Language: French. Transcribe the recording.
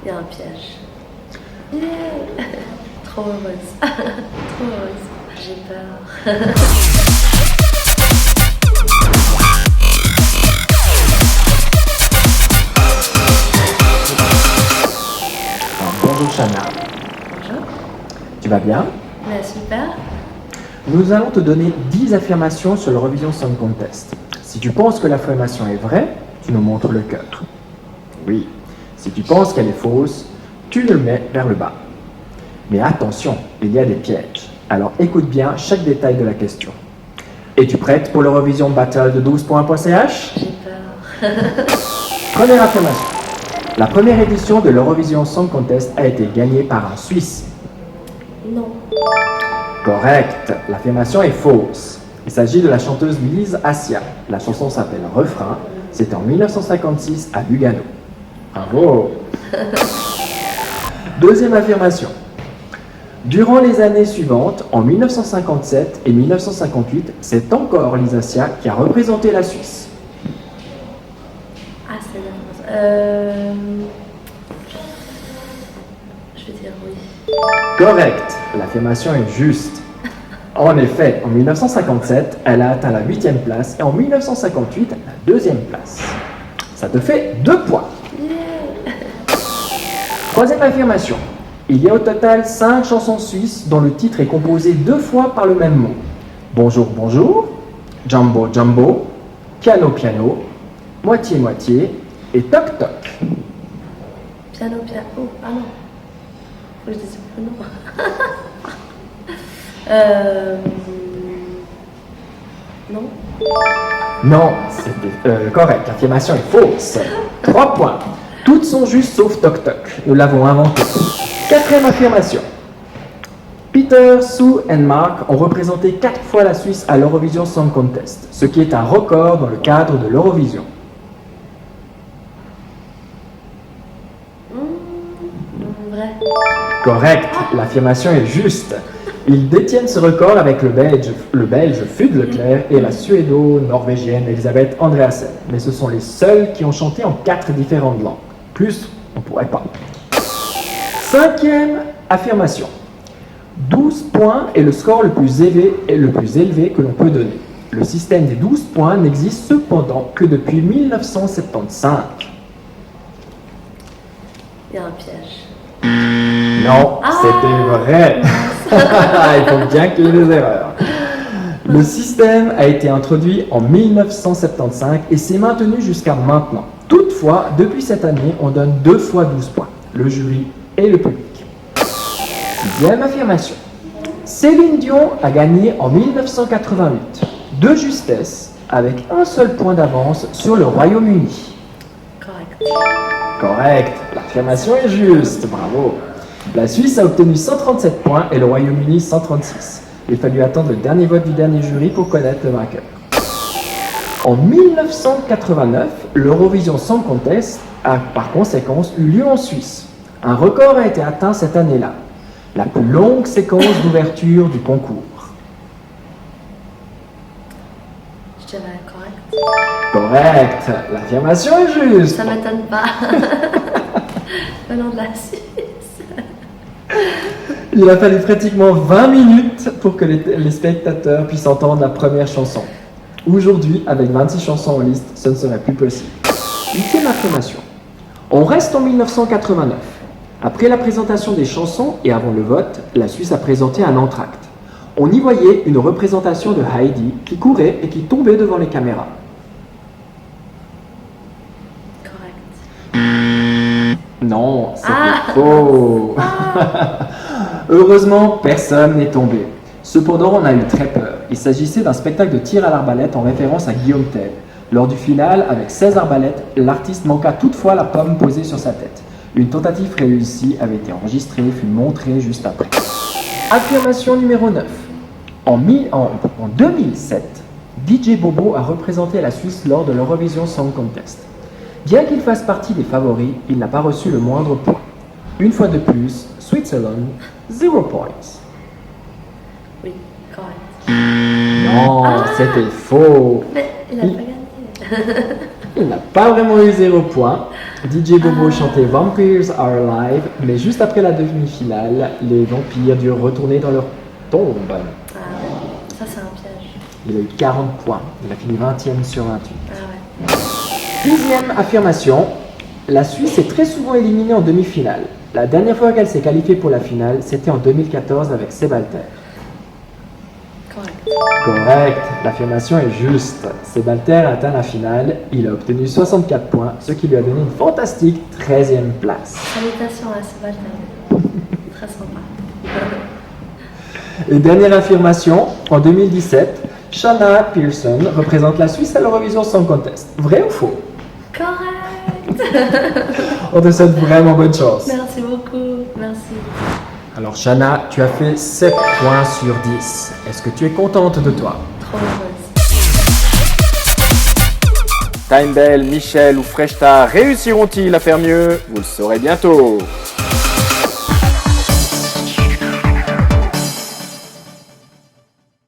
Il y a un piège. Yeah. Trop heureuse. Trop heureuse. J'ai peur. Bonjour Shana. Bonjour. Tu vas bien? Mais super. Nous allons te donner 10 affirmations sur l'Eurovision Song Contest. Si tu penses que l'affirmation est vraie, tu nous montres le cœur. Oui. Si tu penses qu'elle est fausse, tu le mets vers le bas. Mais attention, il y a des pièges. Alors écoute bien chaque détail de la question. Es-tu prête pour l'Eurovision Battle de 12points.ch? J'ai peur. Première affirmation. La première édition de l'Eurovision Song Contest a été gagnée par un Suisse. Non. Correct. L'affirmation est fausse. Il s'agit de la chanteuse Lise Assia. La chanson s'appelle Refrain. C'était en 1956 à Lugano. Bravo. Deuxième affirmation. Durant les années suivantes, en 1957 et 1958, c'est encore Lise Assia qui a représenté la Suisse. Ah, c'est la Je vais dire oui. Correct. L'affirmation est juste. En effet, en 1957, elle a atteint la 8e place et en 1958, la 2e place. Ça te fait 2 points. Yeah. Troisième affirmation. Il y a au total 5 chansons suisses dont le titre est composé 2 fois par le même mot. Bonjour, bonjour, Jumbo, Jumbo, Piano, Piano, Moitié, Moitié et Toc, Toc. Piano, piano. Oh, ah non. Faut que je dise non. Non. Non, c'était correct. L'affirmation est fausse. 3 points. Toutes sont justes sauf Toc Toc. Nous l'avons inventé. Quatrième affirmation. Peter, Sue et Mark ont représenté 4 fois la Suisse à l'Eurovision Song Contest, ce qui est un record dans le cadre de l'Eurovision. Vrai. Correct, l'affirmation est juste. Ils détiennent ce record avec le Belge Fude Leclerc et la Suédo-Norvégienne Elisabeth Andreasen. Mais ce sont les seuls qui ont chanté en 4 différentes langues. Plus, on ne pourrait pas. Cinquième affirmation. 12 points est le score le plus élevé que l'on peut donner. Le système des 12 points n'existe cependant que depuis 1975. Il y a un piège. Non, c'était vrai. Il faut bien qu'il y ait des erreurs. Le système a été introduit en 1975 et s'est maintenu jusqu'à maintenant. Toutefois, depuis cette année, on donne 2 fois 12 points, le jury et le public. Sixième affirmation. Céline Dion a gagné en 1988, de justesse, avec un seul point d'avance sur le Royaume-Uni. Correct. Correct, l'affirmation est juste, bravo. La Suisse a obtenu 137 points et le Royaume-Uni 136. Il fallut attendre le dernier vote du dernier jury pour connaître le vainqueur. En 1989, l'Eurovision Song Contest a par conséquence eu lieu en Suisse. Un record a été atteint cette année-là, la plus longue séquence d'ouverture du concours. Je dirais correct. Correct, l'affirmation est juste. Ça m'étonne pas. Venant de la Suisse. Il a fallu pratiquement 20 minutes pour que les spectateurs puissent entendre la première chanson. Aujourd'hui, avec 26 chansons en liste, ce ne serait plus possible. Huitième affirmation. On reste en 1989. Après la présentation des chansons et avant le vote, la Suisse a présenté un entracte. On y voyait une représentation de Heidi qui courait et qui tombait devant les caméras. Correct. Non, c'était faux. Heureusement, personne n'est tombé. Cependant, on a eu très peur. Il s'agissait d'un spectacle de tir à l'arbalète en référence à Guillaume Tell. Lors du final, avec 16 arbalètes, l'artiste manqua toutefois la pomme posée sur sa tête. Une tentative réussie avait été enregistrée et fut montrée juste après. Affirmation numéro 9. En 2007, DJ Bobo a représenté la Suisse lors de l'Eurovision Song Contest. Bien qu'il fasse partie des favoris, il n'a pas reçu le moindre point. Une fois de plus, Switzerland, 0 points. Oui, correct. Non, c'était faux. Mais il n'a pas gagné. Il n'a pas vraiment eu 0 point. DJ Bobo chantait Vampires Are Alive, mais juste après la demi-finale, les vampires durent retourner dans leur tombe. Ah ouais, ça c'est un piège. Il a eu 40 points. Il a fini 20e sur 28. Ah ouais. Deuxième affirmation, la Suisse est très souvent éliminée en demi-finale. La dernière fois qu'elle s'est qualifiée pour la finale, c'était en 2014 avec Sebalter. Correct. Correct, l'affirmation est juste. Sebalter a atteint la finale, il a obtenu 64 points, ce qui lui a donné une fantastique 13e place. Salutations à Sebalter. Très sympa. Et dernière affirmation, en 2017, Shanna Pearson représente la Suisse à l'Eurovision Song Contest. Vrai ou faux? Correct. On te souhaite vraiment bonne chance. Merci beaucoup. Merci. Alors Shanna, tu as fait 7 points sur 10. Est-ce que tu es contente de toi? Trop heureuse. Timebell, Michel ou Freshta réussiront-ils à faire mieux? Vous le saurez bientôt.